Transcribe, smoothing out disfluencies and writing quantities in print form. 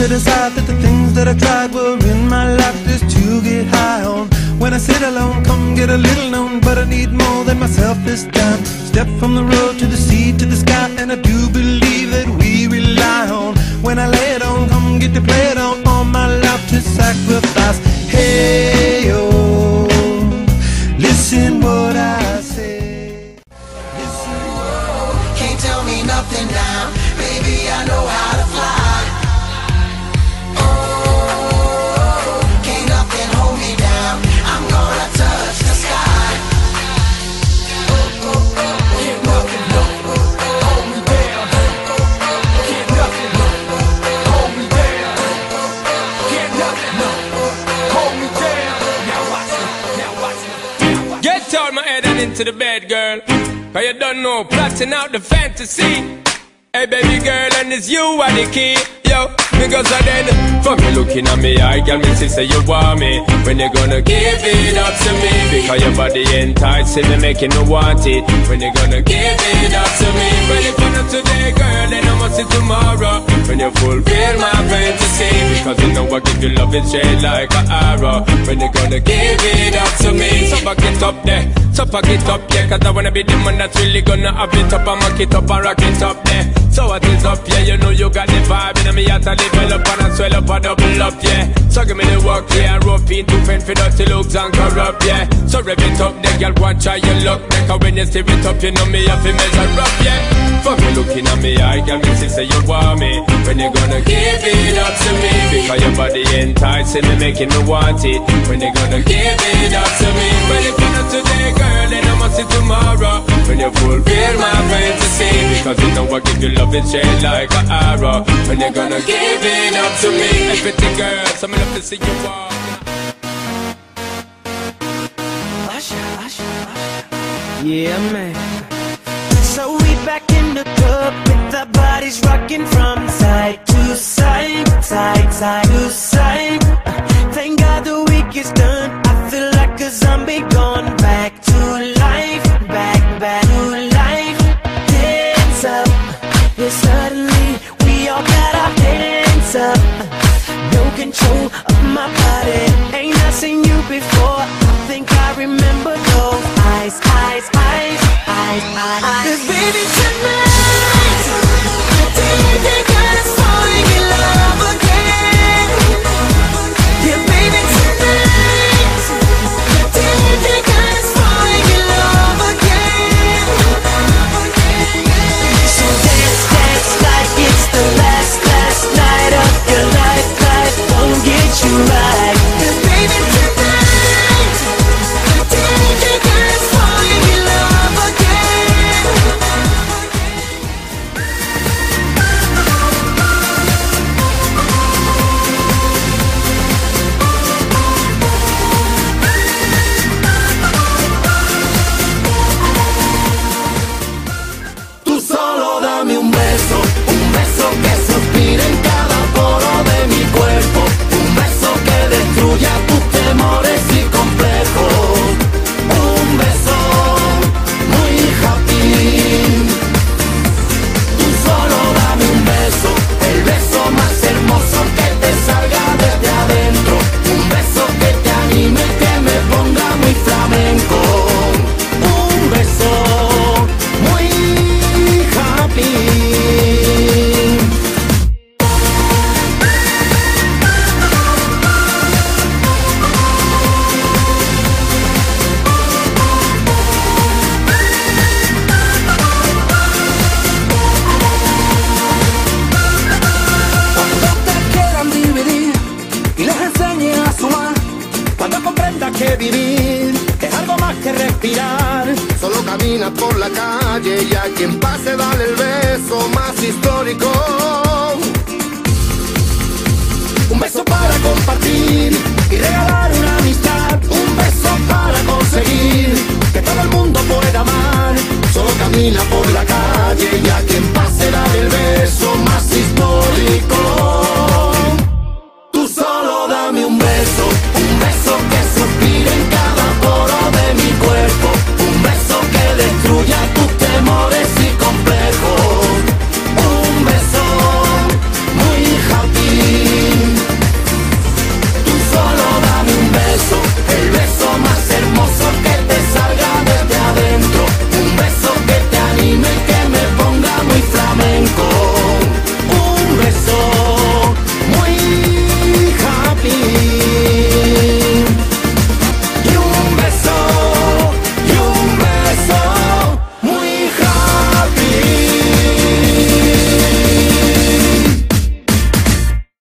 to decide that the things that I tried were in my life just to get high on. When I sit alone, come get a little known, but I need more than myself this time. Step from the road to the sea to the sky, and I do believe that we rely on. When I lay it on, come get to play it on, all my life to sacrifice. Hey, oh, listen what I say. Listen, whoa, can't tell me nothing now, baby, I know how to fly. Into the bed, girl, cause you don't know, plotting out the fantasy. Hey baby girl, and it's you are the key. Yo, because I then from you looking at me, I can miss it, say you want me. When you gonna give it up to me? Because your body enticing me, making me want it. When you gonna give it up to me? Well, if not today, girl, then I must see tomorrow. When you fulfill my fantasy, because you know I give you love it straight like an arrow. When you gonna give it up to me? So back it up there, so pack it up, yeah, cause I wanna be the man that's really gonna have it up and mock it up and rock it up there. So what is up, yeah, you know you got the vibe, and me at a level up and I swell up and double up, yeah. So give me the work, yeah, rope in to fend for dirty looks and corrupt, yeah. So rev it up, then girl, watch how you look, then cause when you steer it up, you know me have to measure up, yeah. For me looking at me, I can miss it, say you want me. When you gonna give it up to me? Because your body enticing me, making me want it. When you gonna give it up to me? Well, if not today, girl, then I must see tomorrow. When you fulfill my fantasy, because you know I give you love it straight like an arrow. When you gonna give it up to me? Hey, pretty girl, so me love to see you walk. Yeah, man. So we back in the club with our bodies rocking from side to side, side to side. Thank God the week is done. I feel like a zombie gone back to life, back to life. Hands up, yeah, suddenly we all got our hands up. No control of my body. Ain't I seen you before? I think I remember those eyes. 'Cause baby tonight, do you think I'm falling in love again? Yeah, baby tonight, do you think I'm falling in love again? So dance like it's the last night of your life. Life won't get you right. 'Cause baby tonight, do you think I'm falling in love again? Tú solo dame un beso que suspire en cada poro de mi cuerpo, un beso que destruya tus temores y complejos, un beso muy happy. Tú solo dame un beso, el beso más hermoso que te salga desde adentro, un beso que te anime y que me ponga muy flamenco, un beso muy happy. Cuando te quieran dividir y les enseñes a sumar, cuando comprendas que vivir es algo más que respirar. Solo camina por la calle y a quien pase dale el beso más histórico. Un beso para compartir y regalar una amistad. Un beso para conseguir que todo el mundo pueda amar. Solo camina por la calle y a quien pase dale el beso más histórico. Tú solo dame un beso